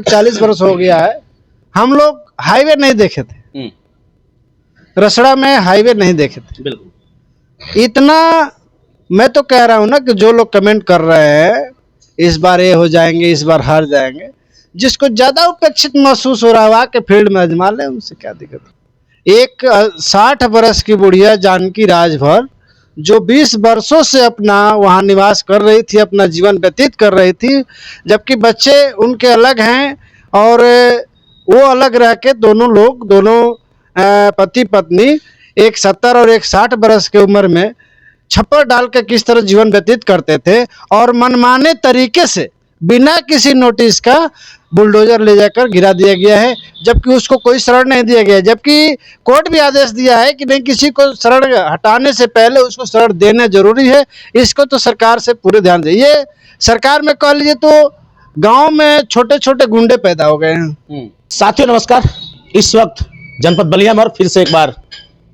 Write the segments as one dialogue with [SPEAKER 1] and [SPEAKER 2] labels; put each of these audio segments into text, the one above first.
[SPEAKER 1] 40 वर्ष हो गया है। हम लोग हाईवे नहीं देखे थे, रसड़ा में हाईवे नहीं देखे थे।
[SPEAKER 2] बिल्कुल।
[SPEAKER 1] इतना मैं तो कह रहा हूँ ना कि जो लोग कमेंट कर रहे हैं इस बार ये हो जाएंगे, इस बार हार जाएंगे, जिसको ज्यादा उपेक्षित महसूस हो रहा है के फील्ड में आजमा ले, उनसे क्या दिक्कत है। एक 60 वर्ष की बुढ़िया जानकी राजभर जो 20 वर्षों से अपना वहाँ निवास कर रही थी, अपना जीवन व्यतीत कर रही थी, जबकि बच्चे उनके अलग हैं और वो अलग रह के दोनों पति पत्नी, एक 70 और एक 60 वर्ष की उम्र में छप्पर डाल के किस तरह जीवन व्यतीत करते थे और मनमाने तरीके से बिना किसी नोटिस का बुलडोजर ले जाकर गिरा दिया गया है, जबकि उसको कोई शरण नहीं दिया गया। जबकि कोर्ट भी आदेश दिया है कि नहीं, किसी को शरण हटाने से पहले उसको शरण देना जरूरी है। इसको तो सरकार से पूरे ध्यान दे। ये सरकार में कह लीजिए तो गांव में छोटे छोटे गुंडे पैदा हो गए हैं।
[SPEAKER 2] साथियों नमस्कार, इस वक्त जनपद बलिया में और फिर से एक बार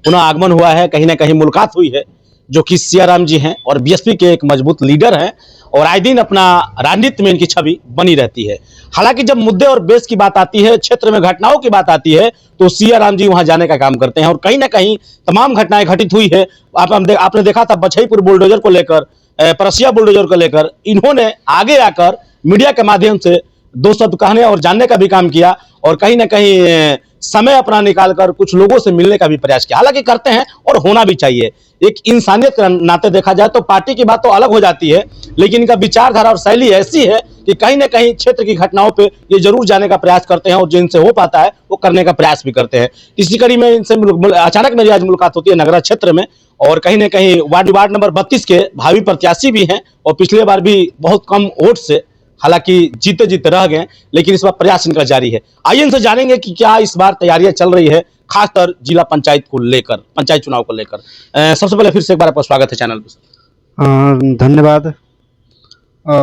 [SPEAKER 2] पुनः आगमन हुआ है, कहीं ना कहीं मुलाकात हुई है, जो कि सियाराम जी हैं और बीएसपी के एक मजबूत लीडर हैं और आए दिन अपना राजनीति में इनकी छवि बनी रहती है। हालांकि जब मुद्दे और बेस की बात आती है, क्षेत्र में घटनाओं की बात आती है, तो सियाराम जी वहां जाने का काम करते हैं और कहीं ना कहीं तमाम घटनाएं घटित हुई है। आपने देखा था बछईपुर बुलडोजर को लेकर, परसिया बुलडोजर को लेकर इन्होंने आगे आकर मीडिया के माध्यम से दो शब्द कहने और जानने का भी काम किया और कहीं ना कहीं समय अपना निकालकर कुछ लोगों से मिलने का भी प्रयास किया। हालांकि करते हैं और होना भी चाहिए। एक इंसानियत के नाते देखा जाए तो पार्टी की बात तो अलग हो जाती है, लेकिन इनका विचारधारा और शैली ऐसी है कि कहीं ना कहीं क्षेत्र की घटनाओं पे ये जरूर जाने का प्रयास करते हैं और जिनसे हो पाता है वो करने का प्रयास भी करते हैं। इसी कड़ी में इनसे अचानक मेरी आज मुलाकात होती है नगरा क्षेत्र में और कहीं ना कहीं वार्ड नंबर 32 के भावी प्रत्याशी भी हैं और पिछले बार भी बहुत कम वोट से हालांकि जीते रह गए, लेकिन इस बार प्रयास इनका जारी है। आइए इनसे जानेंगे कि क्या इस बार तैयारियां चल रही है, खासकर जिला पंचायत को लेकर, पंचायत चुनाव को लेकर। सबसे पहले फिर से एक बार आपका स्वागत है चैनल पर।
[SPEAKER 1] धन्यवाद।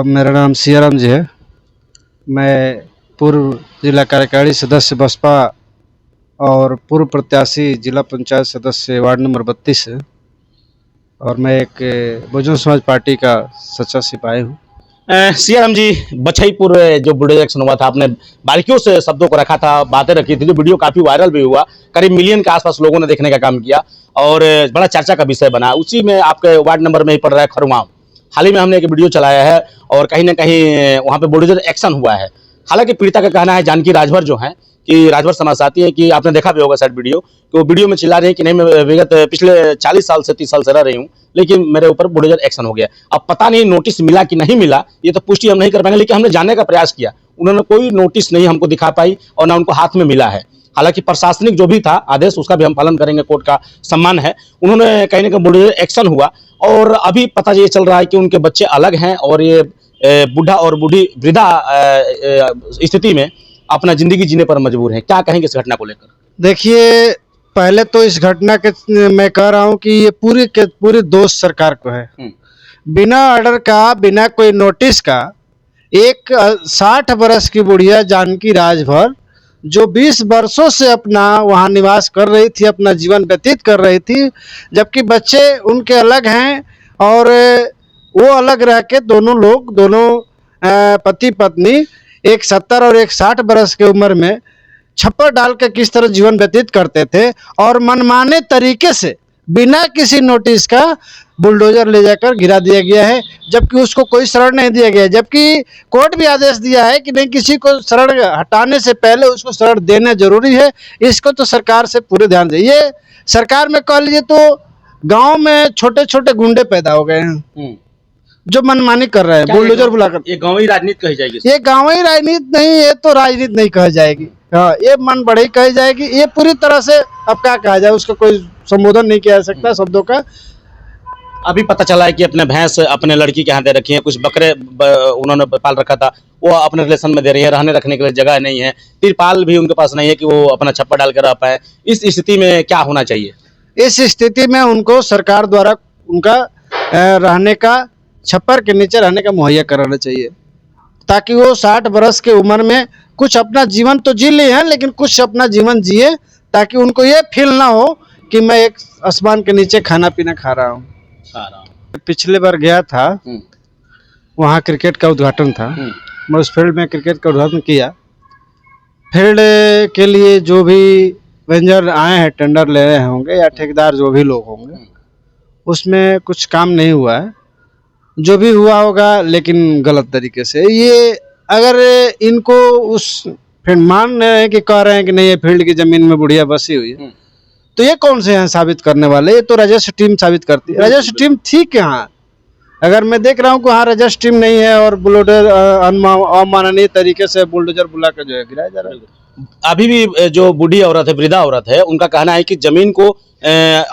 [SPEAKER 1] मेरा नाम सियाराम जी है। मैं पूर्व जिला कार्यकारिणी सदस्य बसपा और पूर्व प्रत्याशी जिला पंचायत सदस्य वार्ड नंबर 32 है और मैं एक बहुजन समाज पार्टी का सच्चा सिपाही हूँ।
[SPEAKER 2] सियाराम जी, बछईपुर जो बुलडोजर एक्शन हुआ था, आपने बारीकियों से शब्दों को रखा था, बातें रखी थी, जो वीडियो काफी वायरल भी हुआ, करीब मिलियन के आसपास लोगों ने देखने का काम किया और बड़ा चर्चा का विषय बना। उसी में आपके वार्ड नंबर में ही पड़ रहा है खरुआव। हाल ही में हमने एक वीडियो चलाया है और कहीं ना कहीं वहाँ पे बुलडोजर एक्शन हुआ है। हालांकि पीड़िता का कहना है, जानकी राजभर जो है कि राजभर समाज साथी है, कि आपने देखा भी होगा शायद वीडियो, कि वो वीडियो में चिल्ला रहे हैं कि नहीं, मैं विगत पिछले 40 साल से 30 साल से रह रही हूँ, लेकिन मेरे ऊपर बुलडोजर एक्शन हो गया। अब पता नहीं नोटिस मिला कि नहीं मिला, ये तो पुष्टि हम नहीं कर पाएंगे, लेकिन हमने जानने का प्रयास किया। उन्होंने कोई नोटिस नहीं हमको दिखा पाई और ना उनको हाथ में मिला है। हालांकि प्रशासनिक जो भी था आदेश, उसका भी हम पालन करेंगे, कोर्ट का सम्मान है। उन्होंने कहीं ना कहीं बुलडोजर एक्शन हुआ और अभी पता ये चल रहा है कि उनके बच्चे अलग हैं और ये बूढ़ा और बूढ़ी वृद्धा स्थिति में अपना जिंदगी जीने पर मजबूर हैं। क्या कहेंगे इस घटना को लेकर?
[SPEAKER 1] देखिए, पहले तो इस घटना के मैं कह रहा हूँ कि ये पूरी दोष सरकार को है। बिना ऑर्डर का, बिना कोई नोटिस का एक 60 वर्ष की बुढ़िया जानकी राजभर जो 20 वर्षों से अपना वहाँ निवास कर रही थी, अपना जीवन व्यतीत कर रही थी, जबकि बच्चे उनके अलग हैं और वो अलग रह के दोनों पति पत्नी, एक 70 और एक 60 वर्ष की उम्र में छप्पर डाल के किस तरह जीवन व्यतीत करते थे और मनमाने तरीके से बिना किसी नोटिस का बुलडोजर ले जाकर गिरा दिया गया है, जबकि उसको कोई शरण नहीं दिया गया। जबकि कोर्ट भी आदेश दिया है कि नहीं, किसी को शरण हटाने से पहले उसको शरण देना जरूरी है। इसको तो सरकार से पूरे ध्यान दे। ये सरकार में कह लीजिए तो गांव में छोटे छोटे गुंडे पैदा हो गए हैं जो मनमानी कर रहे हैं, बुलडोजर बुलाकर।
[SPEAKER 2] ये गांवी राजनीति कही जाएगी?
[SPEAKER 1] ये गांवी राजनीति नहीं, ये तो राजनीति नहीं कही जाएगी। हाँ, ये मन बढ़ई कही जाएगी। ये पूरी तरह से, अब क्या कहा जाए, उसका कोई संबोधन नहीं किया जा सकता शब्दों का।
[SPEAKER 2] अभी पता चला है कि अपने भैंस अपने लड़की के यहाँ दे रखी है, कुछ बकरे उन्होंने पाल रखा था, वो अपने रिलेशन में दे रही है, रहने रखने के लिए जगह नहीं है, तिरपाल भी उनके पास नहीं है कि वो अपना छप्पर डाल कर रह पाए। इस स्थिति में क्या होना चाहिए?
[SPEAKER 1] इस स्थिति में उनको सरकार द्वारा उनका रहने का, छप्पर के नीचे रहने का मुहैया कराना चाहिए, ताकि वो 60 वर्ष के उम्र में कुछ अपना जीवन तो जी लिए हैं, लेकिन कुछ अपना जीवन जिए, ताकि उनको ये फील ना हो कि मैं एक आसमान के नीचे खाना पीना खा रहा हूँ। पिछले बार गया था, वहाँ क्रिकेट का उद्घाटन था, मैं उस फील्ड में क्रिकेट का उद्घाटन किया फील्ड के लिए जो भी वेंडर आए हैं, टेंडर ले रहे होंगे या ठेकेदार जो भी लोग होंगे, उसमें कुछ काम नहीं हुआ है। जो भी हुआ होगा लेकिन गलत तरीके से। ये अगर इनको उस फिर मान रहे हैं कि कह रहे हैं कि नहीं ये फील्ड की जमीन में बुढ़िया बसी हुई है, तो ये कौन से हैं साबित करने वाले? ये तो राजस्व टीम साबित करती है। राजस्व टीम थी कहाँ? अगर मैं देख रहा हूँ कि हाँ राजस्व टीम नहीं है और बुलडोजर अमानवीय तरीके से बुलडोजर बुला कर जो है गिराया जा रहा है।
[SPEAKER 2] अभी भी जो बूढ़ी औरत है, वृद्धा औरत है, उनका कहना है कि जमीन को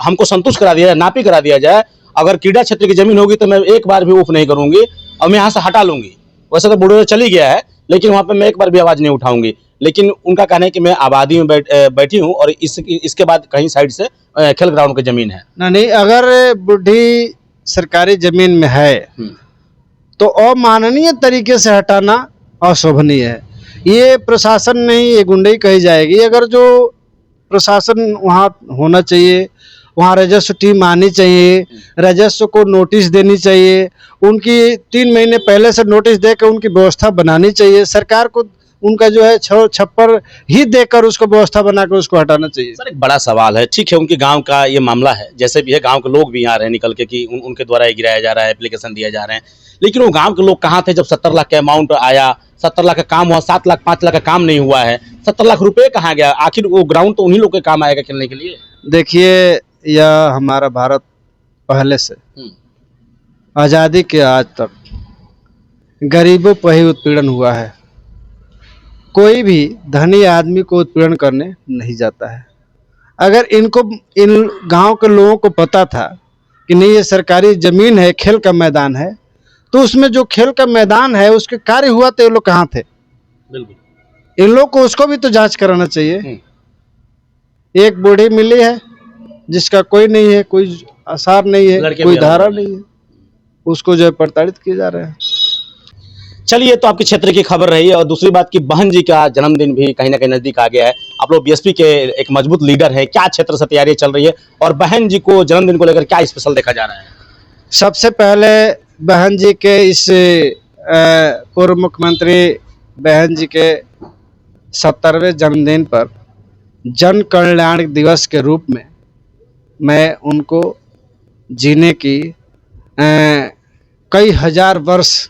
[SPEAKER 2] हमको संतुष्ट करा दिया जाए, नापी करा दिया जाए। अगर कीड़ा क्षेत्र की जमीन होगी तो मैं एक बार भी ऊफ नहीं करूंगी और मैं यहाँ से हटा लूंगी। वैसे तो बुलडोजर चली गया है, लेकिन वहाँ पे मैं एक बार भी आवाज नहीं उठाऊंगी। लेकिन उनका कहना है कि मैं आबादी में बैठी हूँ और इसके बाद कहीं साइड से खेल ग्राउंड की जमीन है।
[SPEAKER 1] नहीं, अगर बुढ़ी सरकारी जमीन में है तो अमानवीय तरीके से हटाना अशोभनीय है। ये प्रशासन नहीं, ये गुंडई कही जाएगी। अगर जो प्रशासन वहाँ होना चाहिए, वहाँ राजस्व टीम आनी चाहिए, राजस्व को नोटिस देनी चाहिए, उनकी 3 महीने पहले से नोटिस देकर उनकी व्यवस्था बनानी चाहिए। सरकार को उनका जो है छप्पर ही देकर उसको व्यवस्था बनाकर उसको हटाना चाहिए।
[SPEAKER 2] सर, एक बड़ा सवाल है, ठीक है उनके गांव का ये मामला है, जैसे भी है गांव के लोग भी आ रहे हैं निकल के कि उनके द्वारा ये गिराया जा रहा है, एप्लीकेशन दिए जा रहे हैं, लेकिन वो गांव के लोग कहाँ थे जब 70 लाख का अमाउंट आया? 70 लाख का काम हुआ, 7 लाख 5 लाख का काम नहीं हुआ है। 70 लाख रुपए कहाँ गया? आखिर वो ग्राउंड तो उन्हीं लोग के काम आएगा खेलने के लिए।
[SPEAKER 1] देखिए, यह हमारा भारत पहले से आज़ादी के आज तक गरीबों पर ही उत्पीड़न हुआ है। कोई भी धनी आदमी को उत्पीड़न करने नहीं जाता है। अगर इनको इन गांव के लोगों को पता था कि नहीं ये सरकारी जमीन है, खेल का मैदान है, तो उसमें जो खेल का मैदान है उसके कार्य हुआ तो ये लोग कहाँ थे?
[SPEAKER 2] बिल्कुल,
[SPEAKER 1] इन लोग को उसको भी तो जांच कराना चाहिए। एक बूढ़ी मिली है जिसका कोई नहीं है, कोई आसार नहीं है, कोई धारा नहीं है, उसको जो है प्रताड़ित किए जा रहे हैं।
[SPEAKER 2] चलिए, तो आपके क्षेत्र की खबर रही है। और दूसरी बात की बहन जी का जन्मदिन भी कहीं ना कहीं नजदीक आ गया है। आप लोग बीएसपी के एक मजबूत लीडर हैं, क्या क्षेत्र से तैयारी चल रही है और बहन जी को जन्मदिन को लेकर क्या स्पेशल देखा जा रहा है?
[SPEAKER 1] सबसे पहले बहन जी के इस पूर्व मुख्यमंत्री बहन जी के 70वें जन्मदिन पर जन कल्याण दिवस के रूप में मैं उनको जीने की कई हजार वर्ष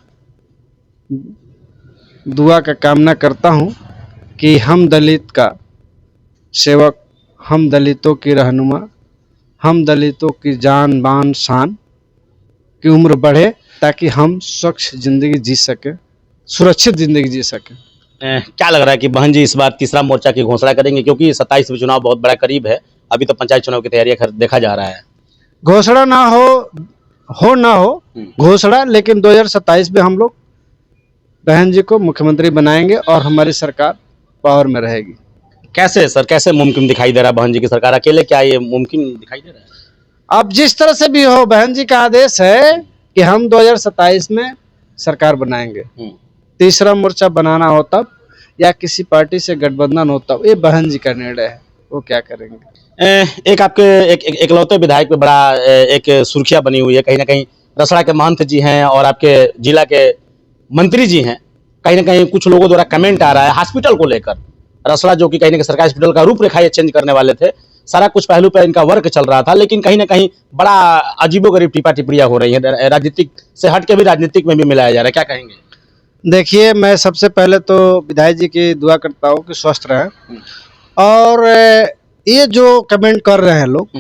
[SPEAKER 1] दुआ का कामना करता हूँ कि हम दलित का सेवक, हम दलितों की रहनुमा, हम दलितों की जान बान शान की उम्र बढ़े ताकि हम स्वच्छ जिंदगी जी सके, सुरक्षित जिंदगी जी सके।
[SPEAKER 2] क्या लग रहा है कि बहन जी इस बार तीसरा मोर्चा की घोषणा करेंगे, क्योंकि 27 में चुनाव बहुत बड़ा करीब है, अभी तो पंचायत चुनाव की तैयारियां देखा जा रहा है।
[SPEAKER 1] घोषणा ना हो घोषणा, लेकिन 2027 में हम लोग बहन जी को मुख्यमंत्री बनाएंगे और हमारी सरकार पावर में रहेगी।
[SPEAKER 2] कैसे सर, कैसे मुमकिन दिखाई दे रहा है बहन जी की सरकार अकेले? क्या ये मुमकिन दिखाई दे रहा है?
[SPEAKER 1] अब जिस तरह से भी हो, बहन जी का आदेश है कि हम 2027 में सरकार बनाएंगे। तीसरा मोर्चा बनाना हो तब, या किसी पार्टी से गठबंधन हो तब, ये बहन जी का निर्णय है, वो क्या करेंगे।
[SPEAKER 2] एक आपके एकलौते विधायक पे बड़ा एक सुर्खियां बनी हुई है, कहीं ना कहीं रसड़ा के महंत जी हैं और आपके जिला के मंत्री जी हैं। कहीं ना कहीं कुछ लोगों द्वारा कमेंट आ रहा है हॉस्पिटल को लेकर। रसड़ा जो कि कहीं ना कहीं सरकारी हॉस्पिटल का रूपरेखा ये चेंज करने वाले थे, सारा कुछ पहलू पर इनका वर्क चल रहा था, लेकिन कहीं ना कहीं बड़ा अजीबोगरीब टिप्पा टिप्पणियां हो रही है, राजनीतिक से हट के भी राजनीतिक में भी मिलाया जा रहा है, क्या कहेंगे?
[SPEAKER 1] देखिए, मैं सबसे पहले तो विधायक जी की दुआ करता हूँ कि स्वस्थ रहें। और ये जो कमेंट कर रहे हैं लोग,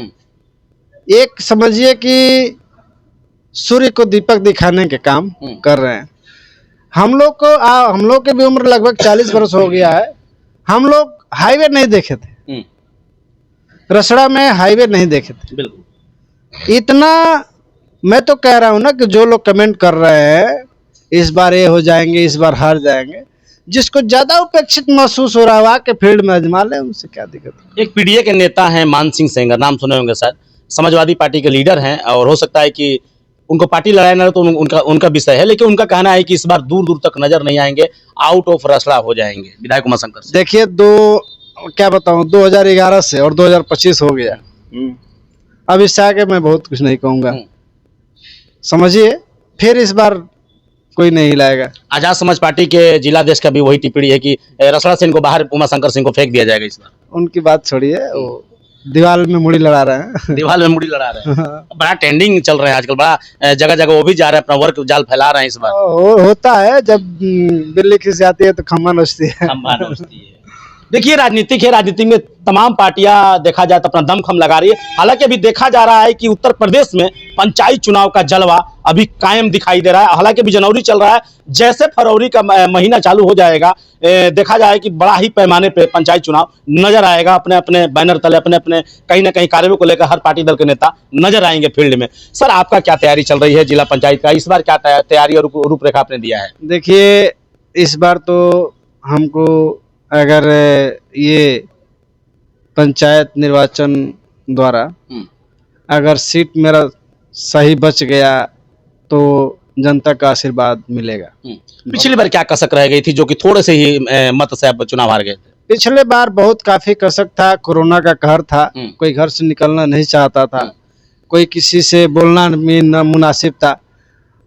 [SPEAKER 1] एक समझिए कि सूर्य को दीपक दिखाने के काम कर रहे हैं। हम लोग की भी उम्र लगभग 40 वर्ष हो गया है। हम लोग हाईवे नहीं देखे थे, रसड़ा में हाईवे नहीं देखे थे।
[SPEAKER 2] बिल्कुल।
[SPEAKER 1] इतना मैं तो कह रहा हूँ ना कि जो लोग कमेंट कर रहे हैं इस बार ये हो जाएंगे, इस बार हार जाएंगे, जिसको ज्यादा उपेक्षित महसूस हो रहा है के फील्ड में आजमा ले, उनसे क्या दिक्कत है।
[SPEAKER 2] एक पीडीए के नेता हैं मान सिंह सेंगर, नाम सुने होंगे सर, समाजवादी पार्टी के लीडर हैं और हो सकता है कि उनको पार्टी लड़ाना तो उनका विषय है, लेकिन उनका कहना है कि इस बार दूर दूर तक नजर नहीं आएंगे, आउट ऑफ रसड़ा हो जाएंगे विधायक उमाशंकर से।
[SPEAKER 1] देखिए, क्या बताऊं, 2011 से और 2025 हो गया। अब इससे आगे मैं बहुत कुछ नहीं कहूंगा, समझिए। फिर इस बार कोई नहीं हिलाएगा।
[SPEAKER 2] आजाद समाज पार्टी के जिलाध्यक्ष का भी वही टिप्पणी है कि रसड़ा सिंह को बाहर, उमाशंकर सिंह को फेंक दिया जाएगा इस बार।
[SPEAKER 1] उनकी बात छोड़िए, वो दीवार में मुड़ी लड़ा रहे हैं।
[SPEAKER 2] दीवार में मुड़ी लड़ा रहे हैं। बड़ा ट्रेंडिंग चल रहे हैं आजकल, बड़ा जगह जगह वो भी जा रहे हैं, अपना वर्क जाल फैला रहे हैं इस बार।
[SPEAKER 1] होता है, जब बिल्ली खिस जाती है तो खम्मा नोचती है।
[SPEAKER 2] खम्बा नोचती है। देखिए राजनीतिक है, राजनीति में तमाम पार्टियां देखा जाए तो अपना दमखम लगा रही है। हालांकि अभी देखा जा रहा है कि उत्तर प्रदेश में पंचायत चुनाव का जलवा अभी कायम दिखाई दे रहा है। हालांकि अभी जनवरी चल रहा है, जैसे फरवरी का महीना चालू हो जाएगा, देखा जाए कि बड़ा ही पैमाने पे पंचायत चुनाव नजर आएगा। अपने अपने बैनर तले, अपने अपने कहीं ना कहीं कार्यों को लेकर हर पार्टी दल के नेता नजर आएंगे फील्ड में। सर, आपका क्या तैयारी चल रही है जिला पंचायत का? इस बार क्या तैयारी और रूपरेखा आपने दिया है?
[SPEAKER 1] देखिए, इस बार तो हमको अगर ये पंचायत निर्वाचन द्वारा अगर सीट मेरा सही बच गया तो जनता का आशीर्वाद मिलेगा।
[SPEAKER 2] पिछली बार क्या कसक रह गई थी जो कि थोड़े से ही मत से आप चुनाव हार गए थे?
[SPEAKER 1] पिछले बार बहुत काफी कसक था, कोरोना का कहर था, कोई घर से निकलना नहीं चाहता था, कोई किसी से बोलना भी न मुनासिब था।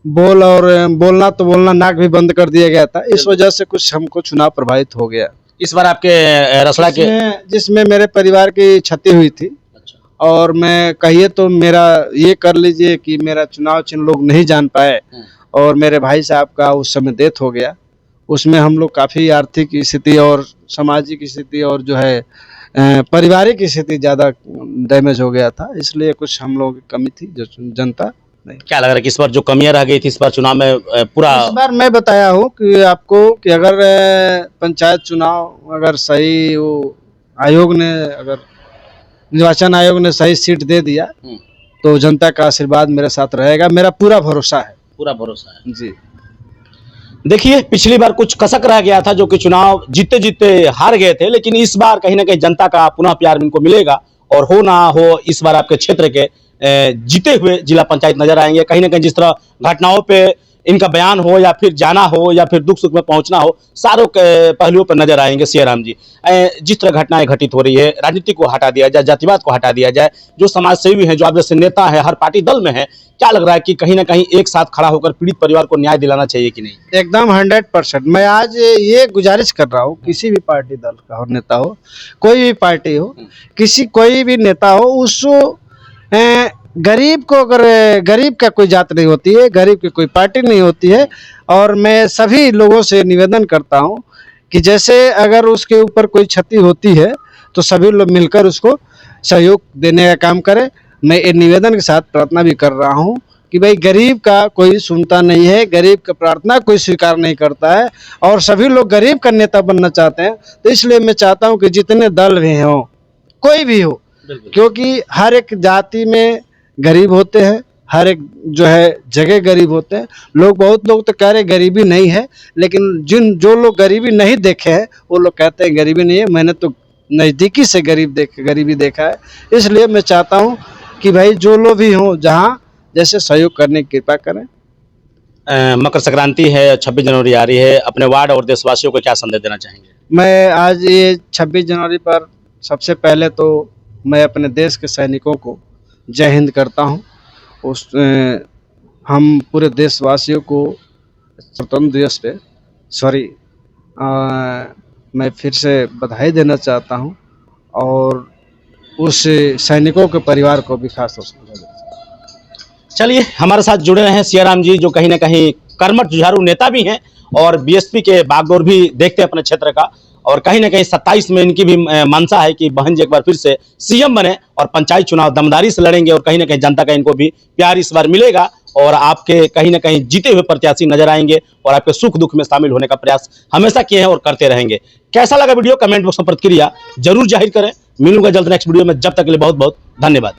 [SPEAKER 1] बोलना तो बोलना, नाक भी बंद कर दिया गया था। इस वजह से कुछ हमको चुनाव प्रभावित हो गया।
[SPEAKER 2] इस बार आपके रसड़ा के
[SPEAKER 1] जिसमें मेरे परिवार की क्षति हुई थी। अच्छा। और मैं कहिए तो मेरा ये कर लीजिए कि मेरा चुनाव चिन्ह लोग नहीं जान पाए और मेरे भाई साहब का उस समय डेथ हो गया। उसमें हम लोग काफ़ी आर्थिक स्थिति और सामाजिक स्थिति और जो है पारिवारिक स्थिति ज़्यादा डैमेज हो गया था, इसलिए कुछ हम लोग की कमी थी जो जनता नहीं।
[SPEAKER 2] क्या लग रहा है कि इस बार जो कमियां रह गई थी इस बार चुनाव में पूरा?
[SPEAKER 1] इस बार मैं बताया हूँ कि आपको कि अगर पंचायत चुनाव अगर सही वो आयोग ने, अगर निर्वाचन आयोग ने सही सीट दे दिया तो जनता का आशीर्वाद मेरे साथ रहेगा, मेरा पूरा भरोसा है।
[SPEAKER 2] पूरा भरोसा है
[SPEAKER 1] जी।
[SPEAKER 2] देखिए, पिछली बार कुछ कसक रह गया था जो कि चुनाव जीते जीते हार गए थे, लेकिन इस बार कहीं ना कहीं जनता का पुनः प्यार इनको मिलेगा और हो ना हो इस बार आपके क्षेत्र के जीते हुए जिला पंचायत नजर आएंगे। कहीं ना कहीं जिस तरह घटनाओं पे इनका बयान हो या फिर जाना हो या फिर दुख सुख में पहुंचना हो, सारों पहलुओं पर नजर आएंगे सियाराम जी। जिस तरह घटनाएं घटित हो रही है, राजनीति को हटा दिया जाए, जातिवाद को हटा दिया जाए, जो समाज सेवी हैं, जो आप जैसे नेता है, हर पार्टी दल में है, क्या लग रहा है कि कहीं ना कहीं एक साथ खड़ा होकर पीड़ित परिवार को न्याय दिलाना चाहिए कि नहीं?
[SPEAKER 1] एकदम 100%। मैं आज ये गुजारिश कर रहा हूँ, किसी भी पार्टी दल का हो, नेता हो, कोई भी पार्टी हो, कोई भी नेता हो, उसको गरीब को, अगर गरीब का कोई जात नहीं होती है, गरीब की कोई पार्टी नहीं होती है। और मैं सभी लोगों से निवेदन करता हूं कि जैसे अगर उसके ऊपर कोई क्षति होती है तो सभी लोग मिलकर उसको सहयोग देने का काम करें। मैं ये निवेदन के साथ प्रार्थना भी कर रहा हूं कि भाई, गरीब का कोई सुनता नहीं है, गरीब का प्रार्थना कोई स्वीकार नहीं करता है और सभी लोग गरीब का नेता बनना चाहते हैं। तो इसलिए मैं चाहता हूँ कि जितने दल भी हों, कोई भी हो, क्योंकि हर एक जाति में गरीब होते हैं, हर एक जो है जगह गरीब होते हैं। बहुत लोग तो कह रहे गरीबी नहीं है, लेकिन जो लोग गरीबी नहीं देखे हैं वो लोग कहते हैं गरीबी नहीं है। मैंने तो नज़दीकी से गरीबी देखा है। इसलिए मैं चाहता हूं कि भाई, जो लोग भी हों, जहां जैसे सहयोग करने की कृपा करें।
[SPEAKER 2] मकर संक्रांति है, 26 जनवरी आ रही है, अपने वार्ड और देशवासियों को क्या संदेश देना चाहेंगे?
[SPEAKER 1] मैं आज ये 26 जनवरी पर सबसे पहले तो मैं अपने देश के सैनिकों को जय हिंद करता हूं। हम पूरे देशवासियों को स्वतंत्र दिवस पे मैं फिर से बधाई देना चाहता हूं और उस सैनिकों के परिवार को भी खास तौर से।
[SPEAKER 2] चलिए, हमारे साथ जुड़े रहे हैं सियाराम जी, जो कहीं ना कहीं कर्मठ जुझारू नेता भी हैं और बीएसपी के बागडोर भी देखते हैं अपने क्षेत्र का, और कहीं ना कहीं 27 में इनकी भी मंशा है कि बहन जी एक बार फिर से सीएम बने और पंचायत चुनाव दमदारी से लड़ेंगे और कहीं ना कहीं जनता का इनको भी प्यार इस बार मिलेगा और आपके कहीं ना कहीं जीते हुए प्रत्याशी नजर आएंगे और आपके सुख दुख में शामिल होने का प्रयास हमेशा किए हैं और करते रहेंगे। कैसा लगा वीडियो? कमेंट बॉक्स में प्रतिक्रिया जरूर जाहिर करें। मिलूंगा जल्द नेक्स्ट वीडियो में, जब तक के लिए बहुत बहुत धन्यवाद।